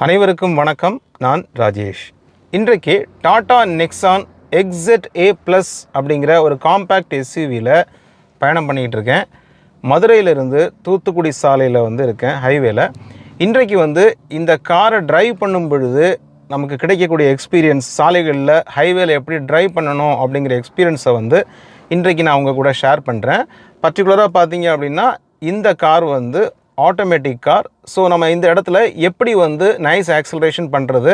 அனைவருக்கும் வணக்கம். நான் ராஜேஷ். இன்றைக்கு டாடா நெக்ஸான் XZA ப்ளஸ் அப்படிங்கிற ஒரு காம்பேக்ட் எஸ்யூவியில் பயணம் பண்ணிக்கிட்டு இருக்கேன். மதுரையிலிருந்து தூத்துக்குடி சாலையில் இருக்கேன், ஹைவேல. இன்றைக்கு இந்த காரை ட்ரைவ் பண்ணும் பொழுது நமக்கு கிடைக்கக்கூடிய எக்ஸ்பீரியன்ஸ், சாலைகளில் ஹைவேல எப்படி ட்ரைவ் பண்ணணும் அப்படிங்கிற எக்ஸ்பீரியன்ஸை இன்றைக்கு நான் உங்கள் கூட ஷேர் பண்ணுறேன். பர்டிகுலராக பார்த்தீங்க அப்படின்னா இந்த கார் ஆட்டோமேட்டிக் கார். ஸோ நம்ம இந்த இடத்துல எப்படி நைஸ் ஆக்சலரேஷன் பண்ணுறது,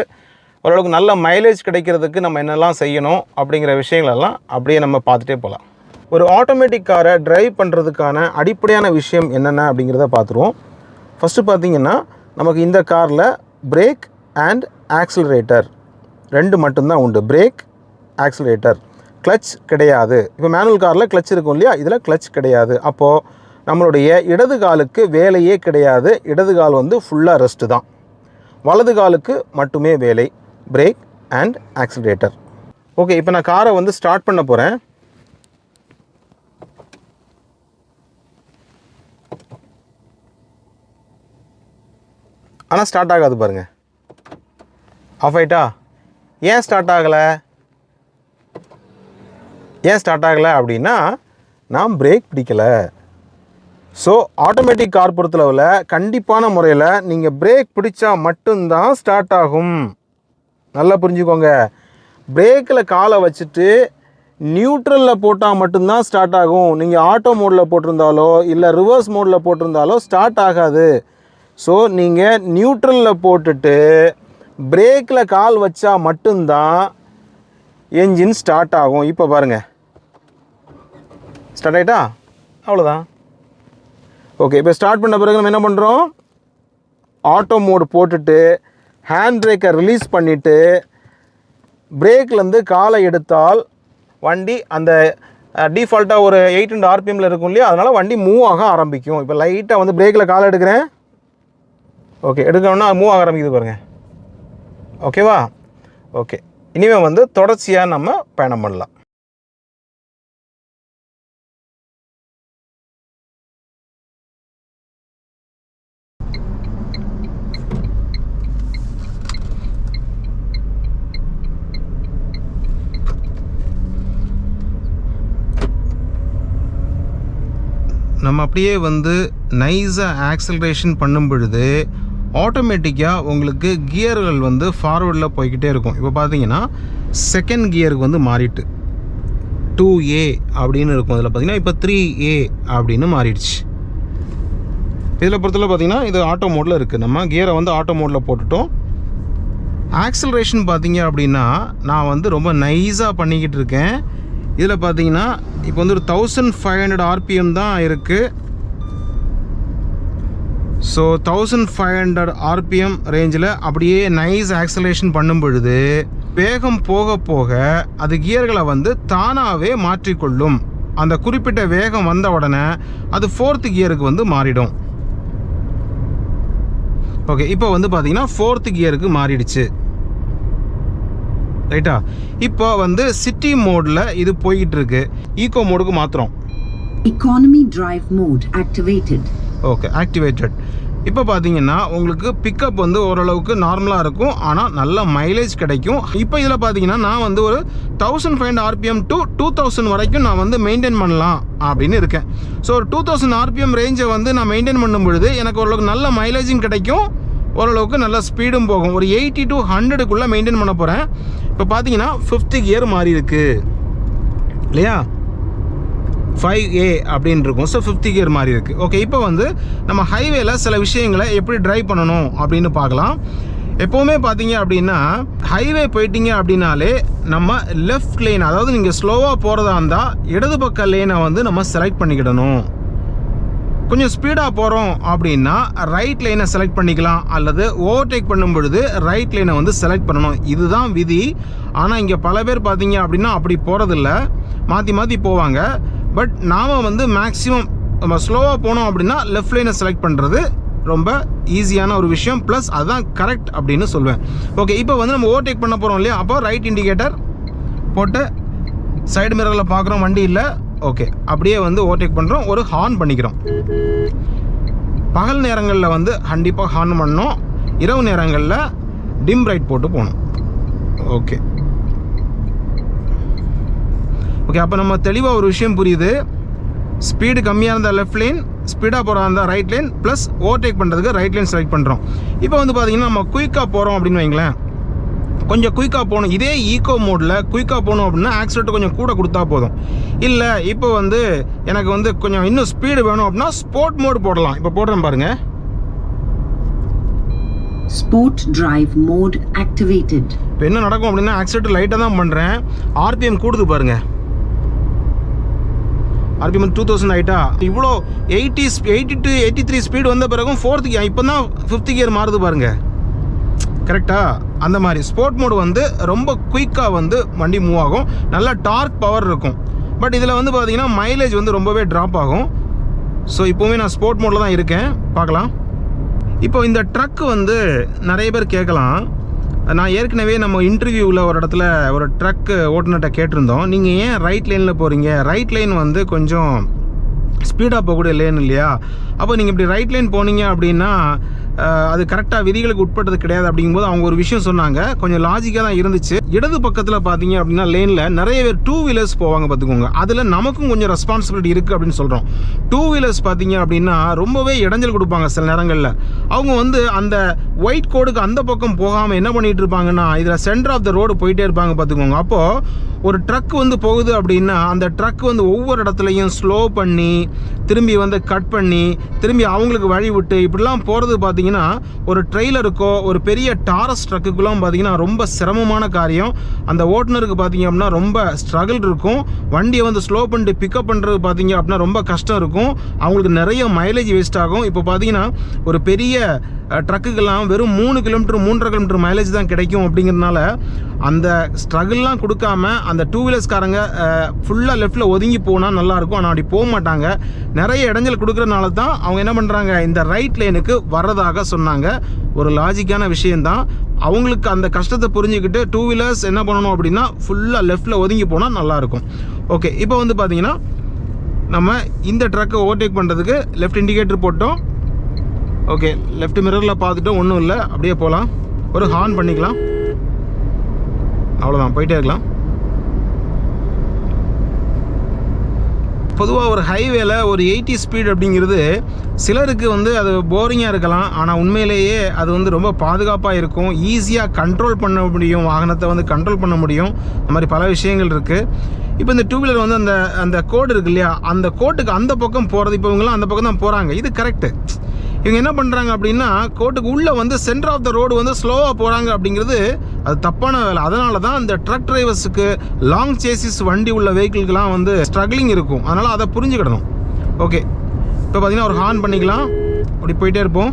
ஓரளவுக்கு நல்ல மைலேஜ் கிடைக்கிறதுக்கு நம்ம என்னெல்லாம் செய்யணும் அப்படிங்கிற விஷயங்களெல்லாம் அப்படியே நம்ம பார்த்துட்டே போகலாம். ஒரு ஆட்டோமேட்டிக் காரை ட்ரைவ் பண்ணுறதுக்கான அடிப்படையான விஷயம் என்னென்ன அப்படிங்கிறத பார்த்துருவோம். ஃபஸ்ட்டு பார்த்திங்கன்னா நமக்கு இந்த காரில் பிரேக் அண்ட் ஆக்சிலரேட்டர் ரெண்டு மட்டும்தான் உண்டு. Break, accelerator. கிளச் கிடையாது. இப்போ மேனுவல் காரில் கிளச் இருக்கும் இல்லையா, இதில் கிளச் கிடையாது. அப்போது நம்மளுடைய இடது காலுக்கு வேலையே கிடையாது. இடது கால் ஃபுல்லாக ரெஸ்ட்டு தான். வலது காலுக்கு மட்டுமே வேலை. Break and accelerator. ஓகே, இப்போ நான் காரை ஸ்டார்ட் பண்ண போகிறேன். ஆனால் ஸ்டார்ட் ஆகாது பாருங்கள். ஆஃப் ஆயிட்டா? ஏன் ஸ்டார்ட் ஆகலை அப்படின்னா நான் பிரேக் பிடிக்கலை. ஸோ ஆட்டோமேட்டிக் கார் பொறுத்தளவில் கண்டிப்பான முறையில் நீங்கள் பிரேக் பிடிச்சா மட்டும்தான் ஸ்டார்ட் ஆகும். நல்லா புரிஞ்சுக்கோங்க. பிரேக்கில் காலை வச்சுட்டு நியூட்ரலில் போட்டால் மட்டும்தான் ஸ்டார்ட் ஆகும். நீங்கள் ஆட்டோ மோடில் போட்டிருந்தாலோ இல்லை ரிவர்ஸ் மோடில் போட்டிருந்தாலோ ஸ்டார்ட் ஆகாது. ஸோ நீங்கள் நியூட்ரலில் போட்டுட்டு பிரேக்கில் கால் வச்சா மட்டும்தான் என்ஜின் ஸ்டார்ட் ஆகும். இப்போ பாருங்கள், ஸ்டார்ட் ஆகிட்டா? அவ்வளோதான். ஓகே, இப்போ ஸ்டார்ட் பண்ண பிறகு நம்ம என்ன பண்ணுறோம், ஆட்டோ மோடு போட்டுட்டு ஹேண்ட் பிரேக்கை ரிலீஸ் பண்ணிவிட்டு பிரேக்லேருந்து காலை எடுத்தால் வண்டி அந்த டிஃபால்ட்டாக ஒரு 800 RPMல இருக்கும் இல்லையா, அதனால் வண்டி மூவ் ஆக ஆரம்பிக்கும். இப்போ லைட்டாக பிரேக்கில் காலை எடுக்கிறேன். ஓகே, எடுக்கணும்னா மூவ் ஆக ஆரம்பிக்குது பாருங்கள். ஓகேவா? ஓகே, இனிமேல் தொடர்ச்சியாக நம்ம பயணம் பண்ணலாம். நம்ம அப்படியே நைஸாக ஆக்சலரேஷன் பண்ணும் பொழுது ஆட்டோமேட்டிக்காக உங்களுக்கு கியர்கள் ஃபார்வர்டில் போய்கிட்டே இருக்கும். இப்போ பார்த்தீங்கன்னா செகண்ட் கியருக்கு மாறிட்டு 2A அப்படின்னு இருக்கும். இதில் பார்த்தீங்கன்னா இப்போ 3A அப்படின்னு மாறிடுச்சு. இதில் பொறுத்தவரை பார்த்தீங்கன்னா இது ஆட்டோ மோடில் இருக்குது. நம்ம கியரை ஆட்டோ மோடில் போட்டுட்டோம். ஆக்சலரேஷன் பார்த்தீங்க அப்படின்னா நான் ரொம்ப நைஸாக பண்ணிக்கிட்டு இருக்கேன். இதில் பார்த்தீங்கன்னா இப்போ ஒரு 1500 RPM தான் இருக்குது. ஸோ 1500 RPM ரேஞ்சில் அப்படியே நைஸ் ஆக்சலேஷன் பண்ணும் பொழுது வேகம் போக போக அது கியர்களை தானாகவே மாற்றிக்கொள்ளும். அந்த குறிப்பிட்ட வேகம் வந்த உடனே அது 4th கியருக்கு மாறிடும். ஓகே, இப்போ பார்த்தீங்கன்னா 4th கியருக்கு மாறிடுச்சு. ரைட்டா? இப்போ சிட்டி மோடில் இது போய்கிட்டு இருக்கு. ஈகோ மோடுக்கு மாத்திரம். Economy drive mode activated. Okay, activated. இப்போ பார்த்தீங்கன்னா உங்களுக்கு பிக்கப் ஓரளவுக்கு நார்மலாக இருக்கும், ஆனால் நல்ல மைலேஜ் கிடைக்கும். இப்போ இதில் பார்த்தீங்கன்னா நான் ஒரு 1500 RPM to 2000 வரைக்கும் நான் மெயின்டைன் பண்ணலாம் அப்படின்னு இருக்கேன். ஸோ ஒரு 2000 RPM ரேஞ்சை நான் மெயின்டைன் பண்ணும் பொழுது எனக்கு ஓரளவுக்கு நல்ல மைலேஜும் கிடைக்கும், ஓரளவுக்கு நல்ல ஸ்பீடும் போகும். ஒரு 80 to 100க்குள்ளே மெயின்டைன் பண்ண போகிறேன். இப்போ பார்த்தீங்கன்னா 5th கியர் மாறி இருக்கு இல்லையா, 5A அப்படின்னு இருக்கும். ஸோ 5th கியர் மாறி இருக்கு. ஓகே, இப்போ நம்ம ஹைவேல சில விஷயங்களை எப்படி ட்ரைவ் பண்ணணும் அப்படின்னு பார்க்கலாம். எப்போவுமே பார்த்தீங்க அப்படின்னா ஹைவே போயிட்டீங்க அப்படின்னாலே நம்ம லெஃப்ட் லேன், அதாவது நீங்கள் ஸ்லோவாக போகிறதா இருந்தால் இடது பக்க லேனை நம்ம செலக்ட் பண்ணிக்கிடணும். கொஞ்சம் ஸ்பீடாக போகிறோம் அப்படின்னா ரைட் லைனை செலக்ட் பண்ணிக்கலாம், அல்லது ஓவர்டேக் பண்ணும் பொழுது ரைட் லைனை செலக்ட் பண்ணணும். இதுதான் விதி. ஆனால் இங்கே பல பேர் பார்த்தீங்க அப்படின்னா அப்படி போகிறதில்ல, மாற்றி மாற்றி போவாங்க. பட் நாம் மேக்ஸிமம் நம்ம ஸ்லோவாக போனோம் அப்படின்னா லெஃப்ட் லைனை செலக்ட் பண்ணுறது ரொம்ப ஈஸியான ஒரு விஷயம், ப்ளஸ் அதுதான் கரெக்ட் அப்படின்னு சொல்லுவேன். ஓகே, இப்போ நம்ம ஓவர்டேக் பண்ண போகிறோம் இல்லையா, அப்போ ரைட் இண்டிகேட்டர் போட்டு சைடு மிரரில் பார்க்குறோம், வண்டி இல்லை. ஓகே, அப்படியே ஓவர்டேக் பண்ணுறோம், ஒரு ஹார்ன் பண்ணிக்கிறோம். பகல் நேரங்களில் கண்டிப்பாக ஹார்ன் பண்ணணும். இரவு நேரங்களில் டிம் ரைட் போட்டு போகணும். ஓகே ஓகே, அப்போ நம்ம தெளிவாக ஒரு விஷயம் புரியுது. ஸ்பீடு கம்மியாக இருந்தால் லெஃப்ட் லைன், ஸ்பீடாக போகிறதா இருந்தால் ரைட் லைன், ப்ளஸ் ஓவர்டேக் பண்ணுறதுக்கு ரைட் லைன் செலக்ட் பண்ணுறோம். இப்போ வந்து பார்த்தீங்கன்னா நம்ம குயிக்காக போகிறோம் அப்படின்னு வைங்களேன், கொஞ்சம் குயிக்காக போகணும். இதே ஈகோ மோடில் குயிக்காக போகணும் அப்படின்னா ஆக்சிலேட்டர் கொஞ்சம் கூட கொடுத்தா போதும். இல்லை இப்போ வந்து எனக்கு வந்து கொஞ்சம் இன்னும் ஸ்பீடு வேணும் அப்படின்னா ஸ்போர்ட் மோடு போடலாம். இப்போ போடுறேன் பாருங்கள். Sport drive mode activated. இப்போ என்ன நடக்கும் அப்படின்னா ஆக்சிலேட்டர் லைட்டாக தான் பண்ணுறேன், ஆர்பிஎம் கூடுது பாருங்கள். ஆர்பிஎம் 2000 ஆகிட்டா. இவ்வளோ 80 to 83 ஸ்பீடு வந்த பிறகும் 4th கியர், இப்போ தான் 5th கியர் மாறுது பாருங்கள். கரெக்டாக அந்த மாதிரி ஸ்போர்ட் மோடு வந்து ரொம்ப குயிக்காக வந்து வண்டி மூவ் ஆகும், நல்ல டார்க் பவர் இருக்கும். பட் இதில் வந்து பார்த்தீங்கன்னா மைலேஜ் வந்து ரொம்பவே ட்ராப் ஆகும். ஸோ இப்போவுமே நான் ஸ்போர்ட் மோடில் தான் இருக்கேன். பார்க்கலாம். இப்போ இந்த ட்ரக்கு வந்து நிறைய பேர் கேட்கலாம். நான் ஏற்கனவே நம்ம இன்டர்வியூவில் ஒரு இடத்துல ஒரு ட்ரக் ஓட்டுநர்கிட்ட கேட்டிருந்தோம், நீங்கள் ஏன் ரைட் லைனில் போகிறீங்க, ரைட் லைன் வந்து கொஞ்சம் ஸ்பீடாக போகக்கூடிய லேன் இல்லையா, அப்போ நீங்கள் இப்படி ரைட் லைன் போனீங்க அப்படின்னா அது கரெக்டாக விதிகளுக்கு உட்பட்டது கிடையாது அப்படிங்கும்போது அவங்க ஒரு விஷயம் சொன்னாங்க, கொஞ்சம் லாஜிக்காக தான் இருந்துச்சு. இடது பக்கத்தில் பார்த்தீங்க அப்படின்னா லேனில் நிறைய பேர் 2 வீலர்ஸ் போவாங்க பார்த்துக்கோங்க, அதில் நமக்கும் கொஞ்சம் ரெஸ்பான்சிபிலிட்டி இருக்குது அப்படின்னு சொல்கிறோம். 2 வீலர்ஸ் பார்த்தீங்க அப்படின்னா ரொம்பவே இடைஞ்சல் கொடுப்பாங்க சில நேரங்களில். அவங்க வந்து அந்த ஒயிட் கோடுக்கு அந்த பக்கம் போகாமல் என்ன பண்ணிகிட்டு இருப்பாங்கன்னா இதில் சென்டர் ஆஃப் த ரோடு போயிட்டே இருப்பாங்க பார்த்துக்கோங்க. அப்போது ஒரு ட்ரக் வந்து போகுது அப்படின்னா அந்த ட்ரக் வந்து ஒவ்வொரு இடத்துலையும் ஸ்லோ பண்ணி திரும்பி வந்து கட் பண்ணி திரும்பி அவங்களுக்கு வழி விட்டு இப்படிலாம் போகிறது பார்த்தீங்கன்னா ஒரு ட்ரெய்லருக்கோ ஒரு பெரிய டாரஸ் ட்ரக்குக்கெல்லாம் பார்த்தீங்கன்னா ரொம்ப சிரமமான காரியம். அந்த ஓட்டுநருக்கு பார்த்தீங்க அப்படின்னா ரொம்ப ஸ்ட்ரகிள் இருக்கும். வண்டியை வந்து ஸ்லோ பண்ணிட்டு பிக்கப் பண்ணுறது பார்த்தீங்க அப்படின்னா ரொம்ப கஷ்டம் இருக்கும். அவங்களுக்கு நிறைய மைலேஜ் வேஸ்ட் ஆகும். இப்போ பார்த்தீங்கன்னா ஒரு பெரிய ட்ரக்குக்கெல்லாம் வெறும் 3 கிலோமீட்டர் 3.5 கிலோமீட்டர் மைலேஜ் தான் கிடைக்கும். அப்படிங்கிறதுனால அந்த ஸ்ட்ரகிள்லாம் கொடுக்காம அந்த 2 வீலர்ஸ்காரங்க ஃபுல்லாக லெஃப்ட்டில் ஒதுங்கி போனால் நல்லாயிருக்கும். ஆனால் அப்படி போக மாட்டாங்க. நிறைய இடைஞ்சல் கொடுக்குறதுனால தான் அவங்க என்ன பண்ணுறாங்க, இந்த ரைட் லைனுக்கு வர்றதாக சொன்னாங்க. ஒரு லாஜிக்கான விஷயந்தான். அவங்களுக்கு அந்த கஷ்டத்தை புரிஞ்சுக்கிட்டு 2 வீலர்ஸ் என்ன பண்ணணும் அப்படின்னா ஃபுல்லாக லெஃப்ட்டில் ஒதுங்கி போனால் நல்லாயிருக்கும். ஓகே, இப்போ வந்து பார்த்தீங்கன்னா நம்ம இந்த ட்ரக்கை ஓவர்டேக் பண்ணுறதுக்கு லெஃப்ட் இண்டிகேட்டர் போட்டோம். ஓகே, லெஃப்ட் மிரரில் பார்த்துட்டோம், ஒன்றும் இல்லை, அப்படியே போகலாம். ஒரு ஹார்ன் பண்ணிக்கலாம், அவ்வளோதான், போயிட்டே இருக்கலாம். பொதுவாக ஒரு ஹைவேல ஒரு 80 ஸ்பீட் அப்படிங்கிறது சிலருக்கு வந்து அது போரிங்காக இருக்கலாம். ஆனால் உண்மையிலேயே அது வந்து ரொம்ப பாதுகாப்பாக இருக்கும். ஈஸியாக கண்ட்ரோல் பண்ண முடியும், வாகனத்தை வந்து கண்ட்ரோல் பண்ண முடியும். இந்த மாதிரி பல விஷயங்கள் இருக்குது. இப்போ இந்த 2 வீலர் வந்து அந்த கோடு இருக்கு இல்லையா, அந்த கோட்டுக்கு அந்த பக்கம் போகிறது, இப்போ இவங்கெல்லாம் அந்த பக்கம் தான் போகிறாங்க, இது கரெக்டு. இவங்க என்ன பண்ணுறாங்க அப்படின்னா கோட்டுக்கு உள்ளே வந்து சென்டர் ஆஃப் த ரோடு வந்து ஸ்லோவாக போகிறாங்க அப்படிங்கிறது அது தப்பான வேலை. அதனால தான் இந்த ட்ரக் டிரைவர்ஸுக்கு லாங் சேசிஸ் வண்டி உள்ள வெஹிக்கிள்கெலாம் வந்து ஸ்ட்ரகிளிங் இருக்கும். அதனால் அதை புரிஞ்சுக்கிடணும். ஓகே, இப்போ பார்த்தீங்கன்னா ஒரு ஹார்ன் பண்ணிக்கலாம், அப்படி போயிட்டே இருப்போம்.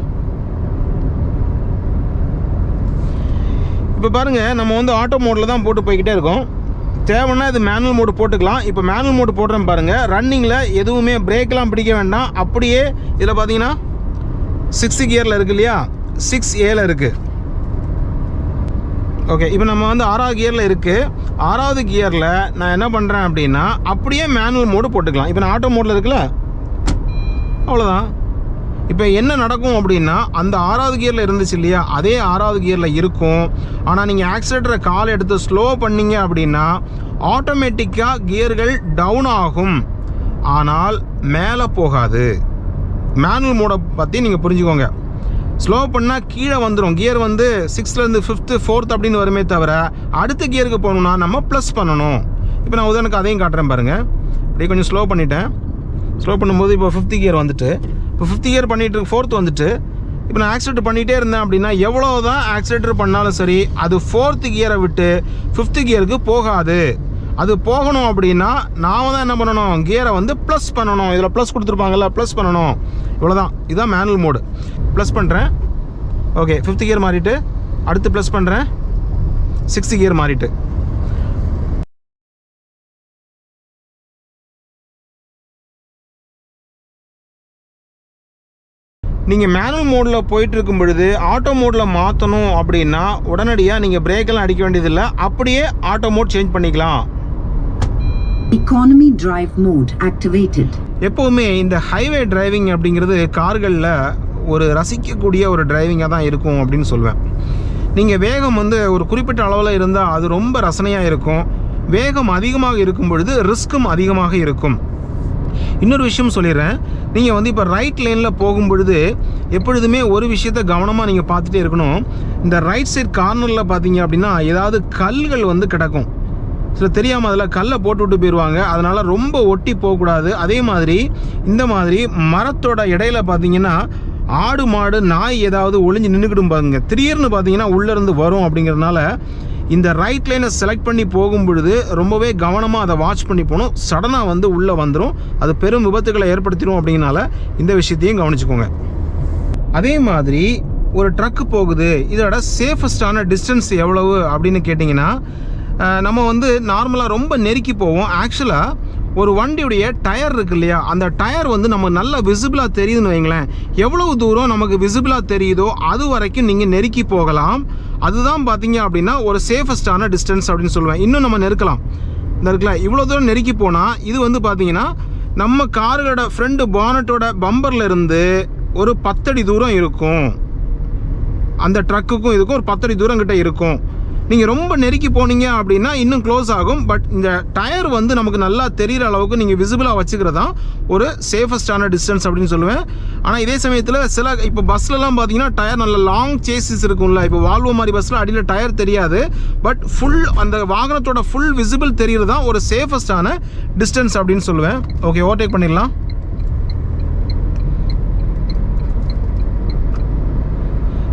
இப்போ பாருங்கள், நம்ம வந்து ஆட்டோ மோடில் தான் போட்டு போய்கிட்டே இருக்கோம். தேவைன்னா இது மேனுவல் மோடு போட்டுக்கலாம். இப்போ மேனுவல் மோடு போடுறேன் பாருங்கள். ரன்னிங்கில் எதுவுமே பிரேக்கெலாம் பிடிக்க வேண்டாம். அப்படியே இதில் பார்த்தீங்கன்னா 6th கியரில் இருக்குது இல்லையா, 6Aல இருக்குது. ஓகே, இப்போ நம்ம வந்து 6வது கியரில் இருக்குது. 6வது கியரில் நான் என்ன பண்ணுறேன் அப்படின்னா அப்படியே மேனுவல் மோடு போட்டுக்கலாம். இப்போ நான் ஆட்டோ மோடில் இருக்குல்ல, அவ்வளோதான். இப்போ என்ன நடக்கும் அப்படின்னா அந்த 6வது கியரில் இருந்துச்சு இல்லையா, அதே 6வது கியரில் இருக்கும். ஆனால் நீங்கள் ஆக்சிலேட்டரை கால் எடுத்து ஸ்லோ பண்ணிங்க அப்படின்னா ஆட்டோமேட்டிக்காக கியர்கள் டவுன் ஆகும், ஆனால் மேலே போகாது. மேனுவல் மோடை பற்றி நீங்கள் புரிஞ்சுக்கோங்க. ஸ்லோ பண்ணால் கீழே வந்துடும், கியர் வந்து 6லேருந்து 5th 4th அப்படின்னு வருமே தவிர அடுத்த கியருக்கு போகணுன்னா நம்ம ப்ளஸ் பண்ணணும். இப்போ நான் உதாரணத்துக்கு அதையும் காட்டுறேன் பாருங்கள். அப்படியே கொஞ்சம் ஸ்லோ பண்ணிட்டேன். ஸ்லோ பண்ணும்போது இப்போ 5th கியர் வந்துட்டு, இப்போ 5th கியர் பண்ணிட்டு 4th வந்துட்டு, இப்போ நான் ஆக்சிலேட்டர் பண்ணிகிட்டே இருந்தேன் அப்படின்னா எவ்வளோ தான் ஆக்சிலேட்டர் பண்ணாலும் சரி அது 4th கியரை விட்டு 5th கியருக்கு போகாது. அது போகணும் அப்படின்னா நாம் தான் என்ன பண்ணணும், கியரை வந்து ப்ளஸ் பண்ணணும். இதில் ப்ளஸ் கொடுத்துருப்பாங்கல்ல, ப்ளஸ் பண்ணணும். இவ்வளோதான், இதுதான் மேனுவல் மோடு. ப்ளஸ் பண்ணுறேன். ஓகே, 5th கியர் மாறிட்டு அடுத்து ப்ளஸ் பண்ணுறேன், 6th கியர் மாறிட்டு. நீங்கள் மேனுவல் மோடில் போயிட்டு இருக்கும் பொழுது ஆட்டோ மோடில் மாற்றணும் அப்படின்னா உடனடியாக நீங்கள் பிரேக்கெல்லாம் அடிக்க வேண்டியதில்லை, அப்படியே ஆட்டோ மோட் சேஞ்ச் பண்ணிக்கலாம். Economy drive mode activated. எப்போவுமே இந்த ஹைவே டிரைவிங் அப்படிங்கிறது கார்களில் ஒரு ரசிக்கக்கூடிய ஒரு டிரைவிங்காக தான் இருக்கும் அப்படின்னு சொல்லுவேன். நீங்கள் வேகம் வந்து ஒரு குறிப்பிட்ட அளவில் இருந்தால் அது ரொம்ப ரசனையாக இருக்கும். வேகம் அதிகமாக இருக்கும் பொழுது ரிஸ்க்கும் அதிகமாக இருக்கும். இன்னொரு விஷயம் சொல்லிடுறேன், நீங்கள் வந்து இப்போ ரைட் லைனில் போகும் பொழுது எப்பொழுதுமே ஒரு விஷயத்தை கவனமாக நீங்கள் பார்த்துட்டே இருக்கணும். இந்த ரைட் சைட் கார்னரில் பார்த்தீங்க அப்படின்னா ஏதாவது கல்கள் வந்து கிடக்கும். சில தெரியாமல் அதில் கல்லை போட்டு விட்டு போயிடுவாங்க. அதனால் ரொம்ப ஒட்டி போகக்கூடாது. அதே மாதிரி இந்த மாதிரி மரத்தோட இடையில பார்த்தீங்கன்னா ஆடு மாடு நாய் ஏதாவது ஒளிஞ்சு நின்றுக்கிடும் பாருங்க. திடீர்னு பார்த்தீங்கன்னா உள்ளேருந்து வரும். அப்படிங்கிறதுனால இந்த ரைட் லைனை செலக்ட் பண்ணி போகும் பொழுது ரொம்பவே கவனமாக அதை வாட்ச் பண்ணி போகணும். சடனாக வந்து உள்ளே வந்துடும், அது பெரும் விபத்துக்களை ஏற்படுத்திடும். அப்படிங்கிறனால இந்த விஷயத்தையும் கவனிச்சுக்கோங்க. அதே மாதிரி ஒரு ட்ரக்கு போகுது, இதோட சேஃபஸ்டான டிஸ்டன்ஸ் எவ்வளவு அப்படின்னு கேட்டிங்கன்னா, நம்ம வந்து நார்மலாக ரொம்ப நெருக்கி போவோம். ஆக்சுவலாக ஒரு வண்டியுடைய டயர் இருக்கு இல்லையா, அந்த டயர் வந்து நம்ம நல்லா விசிபிளாக தெரியுதுன்னு வைங்களேன். எவ்வளவு தூரம் நமக்கு விசிபிளாக தெரியுதோ அது வரைக்கும் நீங்கள் நெருக்கி போகலாம். அதுதான் பார்த்தீங்க அப்படின்னா ஒரு சேஃபஸ்டான டிஸ்டன்ஸ் அப்படின்னு சொல்லுவேன். இன்னும் நம்ம நெருக்கலாம். இந்த இருக்குல்ல, இவ்வளோ தூரம் நெருக்கி போனால் இது வந்து பார்த்தீங்கன்னா நம்ம காரோட ஃப்ரண்ட் பானட்டோட பம்பரில் இருந்து ஒரு 10 அடி தூரம் இருக்கும். அந்த ட்ரக்குக்கும் இதுக்கும் ஒரு 10 அடி தூரம் கிட்ட இருக்கும். நீங்கள் ரொம்ப நெருக்கி போனீங்க அப்படின்னா இன்னும் க்ளோஸ் ஆகும். பட் இந்த டயர் வந்து நமக்கு நல்லா தெரிகிற அளவுக்கு நீங்கள் விசிபிளாக வச்சுக்கிறது தான் ஒரு சேஃபஸ்டான டிஸ்டன்ஸ் அப்படின்னு சொல்லுவேன். ஆனால் இதே சமயத்தில் சில இப்போ பஸ்லலாம் பார்த்தீங்கன்னா டயர் நல்ல லாங் சேசிஸ் இருக்கும்ல. இப்போ வால்வோ மாதிரி பஸ்ஸில் அடியில் டயர் தெரியாது, பட் ஃபுல் அந்த வாகனத்தோட ஃபுல் விசிபிள் தெரிகிறது தான் ஒரு சேஃபஸ்டான டிஸ்டன்ஸ் அப்படின்னு சொல்லுவேன். ஓகே, ஓவர்டேக் பண்ணிடலாம்.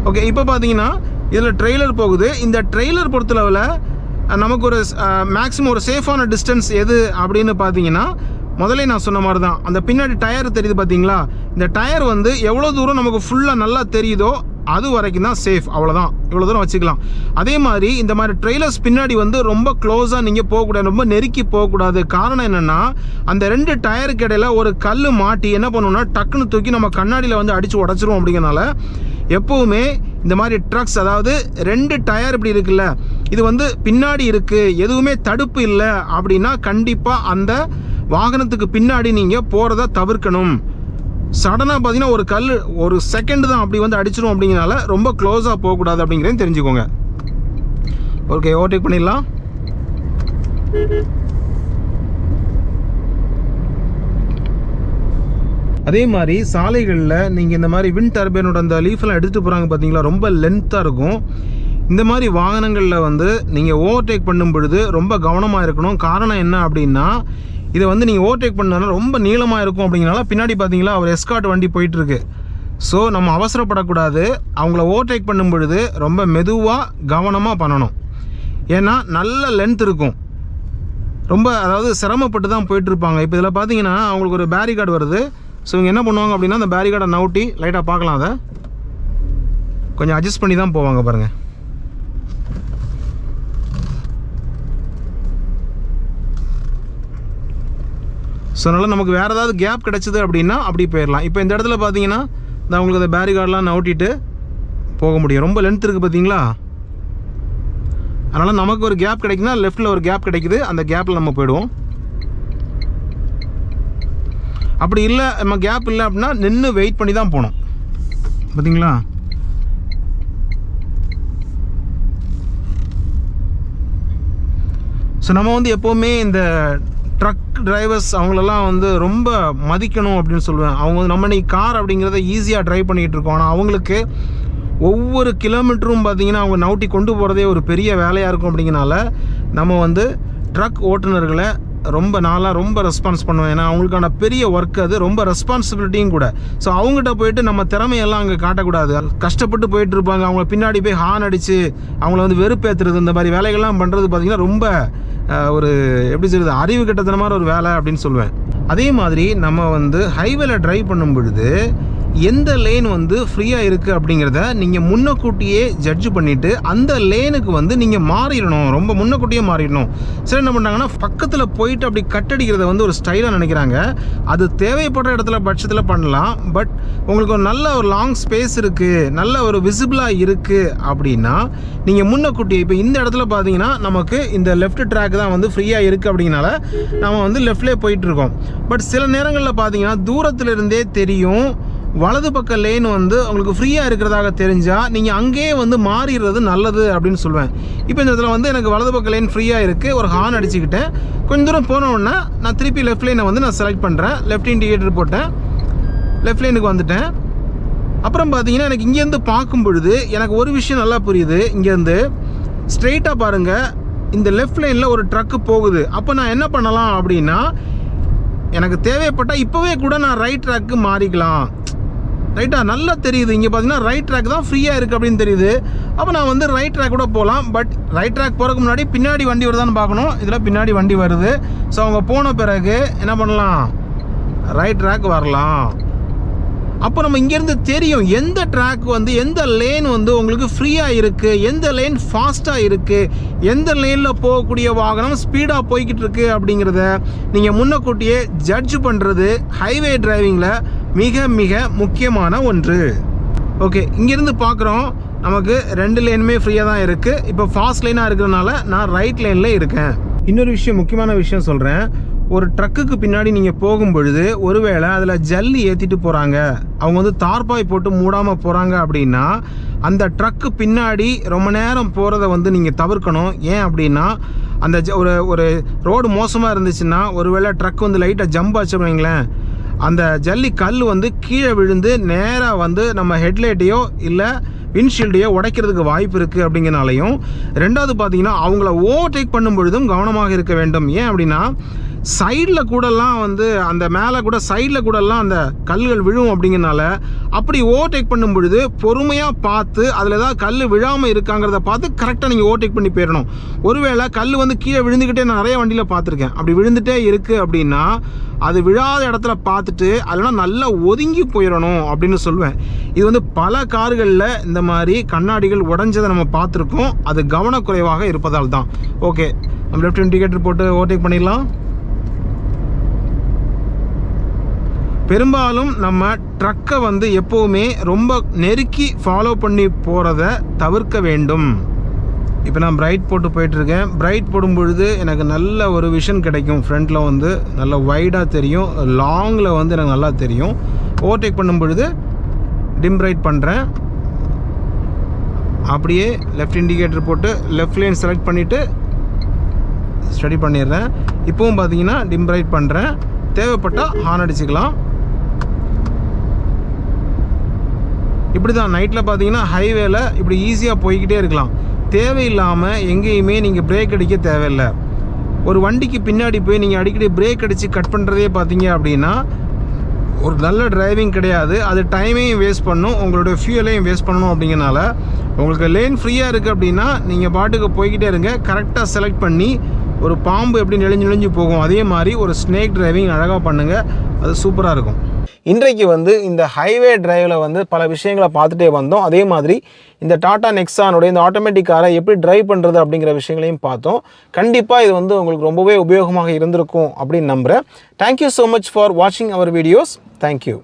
ஓகே, இப்போ பார்த்தீங்கன்னா இதில் ட்ரெய்லர் போகுது. இந்த ட்ரெய்லர் பொறுத்தளவில் நமக்கு ஒரு மேக்ஸிமம் ஒரு சேஃபான டிஸ்டன்ஸ் எது அப்படின்னு பார்த்தீங்கன்னா, முதல்ல நான் சொன்ன மாதிரி தான், அந்த பின்னாடி டயர் தெரியுது பார்த்தீங்களா, இந்த டயர் வந்து எவ்வளோ தூரம் நமக்கு ஃபுல்லாக நல்லா தெரியுதோ அது வரைக்கும் தான் சேஃப். அவ்வளோதான், இவ்வளோ தூரம் வச்சுக்கலாம். அதே மாதிரி இந்த மாதிரி ட்ரெய்லர்ஸ் பின்னாடி வந்து ரொம்ப க்ளோஸாக நீங்கள் போகக்கூடாது, ரொம்ப நெருக்கி போகக்கூடாது. காரணம் என்னென்னா, அந்த 2 டயருக்கு இடையில ஒரு கல் மாட்டி என்ன பண்ணுவோம்னா டக்குன்னு தூக்கி நம்ம கண்ணாடியில் வந்து அடித்து உடச்சிரும். அப்படிங்கிறனால எப்போவுமே இந்த மாதிரி ட்ரக்ஸ், அதாவது 2 டயர் இப்படி இருக்குல்ல, இது வந்து பின்னாடி இருக்குது, எதுவுமே தடுப்பு இல்லை அப்படின்னா கண்டிப்பாக அந்த வாகனத்துக்கு பின்னாடி நீங்கள் போகிறத தவிர்க்கணும். சடனாக பார்த்தீங்கன்னா ஒரு கல் ஒரு செகண்ட் தான் அப்படி வந்து அடிச்சிடும். அப்படிங்கிறனால ரொம்ப க்ளோஸாக போகக்கூடாது அப்படிங்கிறதையும் தெரிஞ்சுக்கோங்க. ஓகே, ஓவர்டேக் பண்ணிடலாம். அதே மாதிரி சாலைகளில் நீங்கள் இந்த மாதிரி விண்ட் டர்பைனோட அந்த லீஃபெல்லாம் எடுத்துகிட்டு போகிறாங்க பார்த்தீங்களா, ரொம்ப லென்த்தாக இருக்கும். இந்த மாதிரி வாகனங்களில் வந்து நீங்கள் ஓவர்டேக் பண்ணும் பொழுது ரொம்ப கவனமாக இருக்கணும். காரணம் என்ன அப்படின்னா, இதை வந்து நீங்கள் ஓவர்டேக் பண்ணாலும் ரொம்ப நீளமாக இருக்கும். அப்படிங்கிறனால பின்னாடி பார்த்தீங்களா ஒரு எஸ்கார்ட் வண்டி போயிட்டுருக்கு. ஸோ நம்ம அவசரப்படக்கூடாது. அவங்கள ஓவர்டேக் பண்ணும் பொழுது ரொம்ப மெதுவாக கவனமாக பண்ணணும். ஏன்னா நல்ல லென்த் இருக்கும், ரொம்ப அதாவது சிரமப்பட்டு தான் போயிட்டுருப்பாங்க. இப்போ இதில் பார்த்தீங்கன்னா அவங்களுக்கு ஒரு பேரிகார்டு வருது. ஸோ இவங்க என்ன பண்ணுவாங்க அப்படின்னா அந்த பேரிகார்டை நவுட்டி லைட்டாக பார்க்கலாம், அதை கொஞ்சம் அட்ஜஸ்ட் பண்ணி தான் போவாங்க பாருங்கள். ஸோ அதனால் நமக்கு வேறு ஏதாவது கேப் கிடச்சிது அப்படின்னா அப்படி போயிடலாம். இப்போ இந்த இடத்துல பார்த்தீங்கன்னா இந்த அவங்களுக்கு அந்த பேரிகார்டெலாம் நவுட்டிட்டு போக முடியும். ரொம்ப லென்த் இருக்குது பார்த்தீங்களா, அதனால் நமக்கு ஒரு கேப் கிடைக்குன்னா லெஃப்ட்டில் ஒரு கேப் கிடைக்குது, அந்த கேப்பில் நம்ம போயிடுவோம். அப்படி இல்லை, நம்ம கேப் இல்லை அப்படின்னா நின்று வெயிட் பண்ணி தான் போகணும். பார்த்தீங்களா, ஸோ நம்ம வந்து எப்போவுமே இந்த ட்ரக் டிரைவர்ஸ் அவங்களெல்லாம் வந்து ரொம்ப மதிக்கணும் அப்படின்னு சொல்லுவேன். அவங்க வந்து நம்ம இன்னைக்கு கார் அப்படிங்கிறத ஈஸியாக ட்ரைவ் பண்ணிகிட்டு இருக்கோம். ஆனால் அவங்களுக்கு ஒவ்வொரு கிலோமீட்டரும் பார்த்திங்கன்னா அவங்க நவுட்டி கொண்டு போகிறதே ஒரு பெரிய வேலையாக இருக்கும். அப்படிங்கிறனால நம்ம வந்து ட்ரக் ஓட்டுநர்களை ரொம்ப நாளாக ரொம்ப ரெஸ்பான்ஸ் பண்ணுவேன். ஏன்னா அவங்களுக்கான பெரிய ஒர்க், அது ரொம்ப ரெஸ்பான்சிபிலிட்டியும் கூட. ஸோ அவங்ககிட்ட போயிட்டு நம்ம திறமையெல்லாம் அங்கே காட்டக்கூடாது. கஷ்டப்பட்டு போயிட்டு இருப்பாங்க, அவங்கள பின்னாடி போய் ஹார்ன் அடித்து அவங்கள வந்து வெறுப்பேற்றுறது, இந்த மாதிரி வேலைகள்லாம் பண்ணுறது பார்த்திங்கன்னா ரொம்ப ஒரு எப்படி சொல்கிறது, அறிவு கட்டத்தனமான ஒரு வேலை அப்படின்னு சொல்லுவேன். அதே மாதிரி நம்ம வந்து ஹைவேல ட்ரைவ் பண்ணும் பொழுது எந்த லேன் வந்து ஃப்ரீயாக இருக்குது அப்படிங்கிறத நீங்கள் முன்னக்கூட்டியே ஜட்ஜ் பண்ணிவிட்டு அந்த லேனுக்கு வந்து நீங்கள் மாறிடணும், ரொம்ப முன்னக்கூட்டியே மாறிடணும். சரி, என்ன பண்ணாங்கன்னா பக்கத்தில் போயிட்டு அப்படி கட்டடிக்கிறத வந்து ஒரு ஸ்டைலாக நினைக்கிறாங்க. அது தேவைப்படுற இடத்துல பட்சத்தில் பண்ணலாம். பட் உங்களுக்கு ஒரு நல்ல ஒரு லாங் ஸ்பேஸ் இருக்குது, நல்ல ஒரு விசிபிளாக இருக்குது அப்படின்னா நீங்கள் முன்னக்கூட்டியே, இப்போ இந்த இடத்துல பார்த்தீங்கன்னா நமக்கு இந்த லெஃப்ட் ட்ராக் தான் வந்து ஃப்ரீயாக இருக்குது அப்படிங்கனால நம்ம வந்து லெஃப்ட்லேயே போயிட்டுருக்கோம். பட் சில நேரங்களில் பார்த்தீங்கன்னா தூரத்தில் இருந்தே தெரியும் வலது பக்க லேன் வந்து உங்களுக்கு ஃப்ரீயாக இருக்கிறதாக தெரிஞ்சால் நீங்கள் அங்கேயே வந்து மாறிடுறது நல்லது அப்படின்னு சொல்லுவேன். இப்போ இந்த இடத்துல வந்து எனக்கு வலது பக்க லேன் ஃப்ரீயாக இருக்குது, ஒரு ஹார்ன் அடிச்சுக்கிட்டேன். கொஞ்சம் தூரம் போனோடனே நான் திருப்பி லெஃப்ட் லைனை வந்து நான் செலக்ட் பண்ணுறேன். லெஃப்ட் இண்டிகேட்டர் போட்டேன், லெஃப்ட் லைனுக்கு வந்துட்டேன். அப்புறம் பார்த்தீங்கன்னா எனக்கு இங்கேருந்து பார்க்கும் பொழுது எனக்கு ஒரு விஷயம் நல்லா புரியுது. இங்கேருந்து ஸ்ட்ரெயிட்டாக பாருங்கள், இந்த லெஃப்ட் லைனில் ஒரு ட்ரக்கு போகுது. அப்போ நான் என்ன பண்ணலாம் அப்படின்னா, எனக்கு தேவைப்பட்டால் இப்போவே கூட நான் ரைட் ட்ராக்கு மாறிக்கலாம். ரைட்டா, நல்லா தெரியுது. இங்கே பார்த்தீங்கன்னா ரைட் ட்ராக் தான் ஃப்ரீயாக இருக்குது அப்படின்னு தெரியுது. அப்போ நான் வந்து ரைட் ட்ராக் கூட போகலாம். பட் ரைட் ட்ராக் போகிறதுக்கு முன்னாடி பின்னாடி வண்டி வருதான்னு பார்க்கணும். இதில் பின்னாடி வண்டி வருது. ஸோ அவங்க போன பிறகு என்ன பண்ணலாம், ரைட் ட்ராக் வரலாம். அப்போ நம்ம இங்கேருந்து தெரியும் எந்த ட்ராக் வந்து எந்த லேன் வந்து உங்களுக்கு ஃப்ரீயாக இருக்குது, எந்த லேன் ஃபாஸ்ட்டாக இருக்குது, எந்த லேனில் போகக்கூடிய வாகனம் ஸ்பீடாக போய்கிட்டு இருக்கு அப்படிங்கிறத நீங்கள் முன்னக்கூட்டியே ஜட்ஜ் பண்ணுறது ஹைவே டிரைவிங்கில் மிக மிக முக்கியமான ஒன்று. ஓகே, இங்கேருந்து பார்க்குறோம் நமக்கு 2 லேனுமே ஃப்ரீயாக தான் இருக்குது. இப்போ ஃபாஸ்ட் லைனாக இருக்கிறதுனால நான் ரைட் லைனில் இருக்கேன். இன்னொரு விஷயம், முக்கியமான விஷயம் சொல்கிறேன். ஒரு ட்ரக்குக்கு பின்னாடி நீங்கள் போகும் பொழுது ஒருவேளை அதில் ஜல்லி ஏற்றிட்டு போகிறாங்க, அவங்க வந்து தார்பாய் போட்டு மூடாமல் போகிறாங்க அப்படின்னா அந்த ட்ரக்கு பின்னாடி ரொம்ப நேரம் போகிறத வந்து நீங்கள் தவிர்க்கணும். ஏன் அப்படின்னா அந்த ஒரு ரோடு மோசமாக இருந்துச்சுன்னா ஒருவேளை ட்ரக் வந்து லைட்டாக ஜம்ப் ஆச்சு வைங்களேன், அந்த ஜல்லி கல் வந்து கீழே விழுந்து நேராக வந்து நம்ம ஹெட்லைட்டையோ இல்லை விண்ட்ஷீல்டையோ உடைக்கிறதுக்கு வாய்ப்பு இருக்குது. அப்படிங்கிறனாலையும் ரெண்டாவது பார்த்தீங்கன்னா அவங்கள ஓவர்டேக் பண்ணும் பொழுதும் கவனமாக இருக்க வேண்டும். ஏன் அப்படின்னா சைடில் கூடலாம் வந்து அந்த மேலே கூட சைடில் கூடலாம் அந்த கல்லுகள் விழும். அப்படிங்கிறனால அப்படி ஓவர்டேக் பண்ணும் பொழுது பொறுமையாக பார்த்து அதில் ஏதாவது கல் விழாமல் இருக்காங்கிறத பார்த்து கரெக்டாக நீங்கள் ஓவர்டேக் பண்ணி போயிடணும். ஒருவேளை கல் வந்து கீழே விழுந்துக்கிட்டே நான் நிறைய வண்டியில் பார்த்துருக்கேன். அப்படி விழுந்துகிட்டே இருக்குது அப்படின்னா அது விழாத இடத்துல பார்த்துட்டு அதெல்லாம் நல்லா ஒதுங்கி போயிடணும் அப்படின்னு சொல்லுவேன். இது வந்து பல கார்களில் இந்த மாதிரி கண்ணாடிகள் உடைஞ்சதை நம்ம பார்த்துருக்கோம். அது கவனக்குறைவாக இருப்பதால் தான். ஓகே, நம்ம லெஃப்ட் இண்டிகேட்டர் போட்டு ஓவர்டேக் பண்ணிடலாம். பெரும்பாலும் நம்ம ட்ரக்கை வந்து எப்போவுமே ரொம்ப நெருக்கி ஃபாலோ பண்ணி போகிறத தவிர்க்க வேண்டும். இப்போ நான் பிரைட் போட்டு போயிட்டுருக்கேன். பிரைட் போடும் பொழுது எனக்கு நல்ல ஒரு விஷன் கிடைக்கும். ஃப்ரண்ட்டில் வந்து நல்ல வைடாக தெரியும், லாங்கில் வந்து எனக்கு நல்லா தெரியும். ஓவர்டேக் பண்ணும் பொழுது டிம் பிரைட் பண்ணுறேன். அப்படியே லெஃப்ட் இண்டிகேட்டர் போட்டு லெஃப்ட் லைன் செலக்ட் பண்ணிவிட்டு ஸ்டடி பண்ணிடுறேன். இப்போவும் பார்த்தீங்கன்னா டிம் பிரைட் பண்ணுறேன். தேவைப்பட்டால் ஹார்ன் அடிச்சுக்கலாம். இப்படி தான் நைட்டில் பார்த்தீங்கன்னா ஹைவேல இப்படி ஈஸியாக போய்கிட்டே இருக்கலாம். தேவையில்லாமல் எங்கேயுமே நீங்கள் பிரேக் அடிக்க தேவையில்லை. ஒரு வண்டிக்கு பின்னாடி போய் நீங்கள் அடிக்கடி பிரேக் அடித்து கட் பண்ணுறதே பார்த்தீங்க அப்படின்னா ஒரு நல்ல டிரைவிங் கிடையாது. அது டைமையும் வேஸ்ட் பண்ணணும், உங்களுடைய ஃபியூலையும் வேஸ்ட் பண்ணணும். அப்படிங்கிறனால உங்களுக்கு லேன் ஃப்ரீயாக இருக்குது அப்படின்னா நீங்கள் பாட்டுக்கு போய்கிட்டே இருங்க. கரெக்டாக செலக்ட் பண்ணி ஒரு பாம்பு எப்படி நெளிஞ்சு போகும் அதே மாதிரி ஒரு ஸ்னேக் டிரைவிங் அழகாக பண்ணுங்கள். அது சூப்பராக இருக்கும். இன்றைக்கு வந்து இந்த ஹைவே டிரைவில் வந்து பல விஷயங்களை பார்த்துட்டே வந்தோம். அதே மாதிரி இந்த டாடா நெக்ஸானுடைய இந்த ஆட்டோமேட்டிக் காரை எப்படி டிரைவ் பண்ணுறது அப்படிங்கிற விஷயங்களையும் பார்த்தோம். கண்டிப்பாக இது வந்து உங்களுக்கு ரொம்பவே உபயோகமாக இருந்திருக்கும் அப்படின்னு நம்புகிறேன். தேங்க்யூ ஸோ மச் ஃபார் வாட்சிங் அவர் வீடியோஸ். தேங்க்யூ.